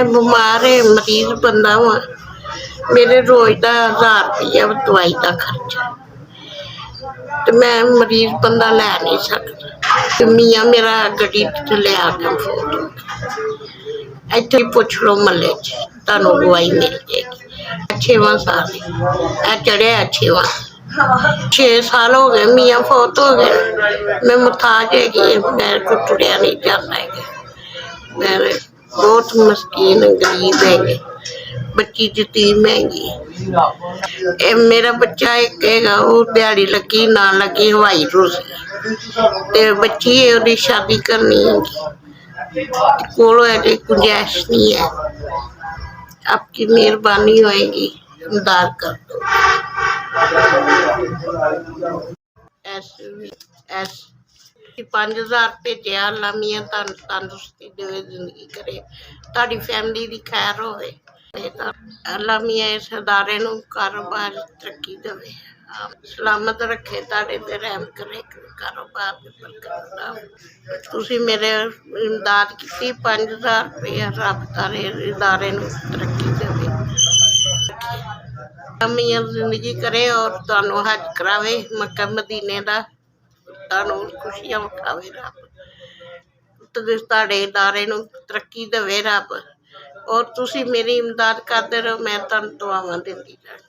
बीमार है मरीज बंदा वा मेरे रोज का 1000 रुपया दवाई का खर्चा तो मैं मरीज बंदा लै नहीं सकता। मियाँ मेरा गड्डी च ले आके फोटो इत्थे पुछ लो महल्ले तुहानू दवाई मिल जाएगी। 6वां साल चढ़िया 6वां 6 साल हो गए मियाँ फौत हो गए। मैं मुथाज हैगी मेरे को टुरिया नहीं जाता है। मैं बहुत मस्कीन गरीब है बच्ची यतीम हैगी। मेरा बच्चा एक है वो दिहाड़ी लगी ना लगी हवाई रोज बच्ची है उसकी शादी करनी है कोल गुंजाइश नहीं है। आपकी मेहरबानी होएगी इमदाद कर दो। एस 5000 भेजा अल्लाह मियाँ तंदुरुस्ती देवे जिंदगी करे ताड़ी फैमिली की खैर होवे अल्लाह मियाँ इस अदारे नू कारोबार तरक्की देवे सलामत रखे ताड़े ते रहम करे कारोबार दे बरकत तुसी मेरे इमदाद की 5000 रुपया रब तारे इदारे नू तरक्की देवे मियाँ जिंदगी करे और तुहानू हज करावे मक्का मदीने दा तुहानू खुशियां विखावे रब ताड़े इदारे नू तरक्की देवे रब और तुसी मेरी इमदाद करते रहो मैं तुहानू दुआवां दिंदी जांगी।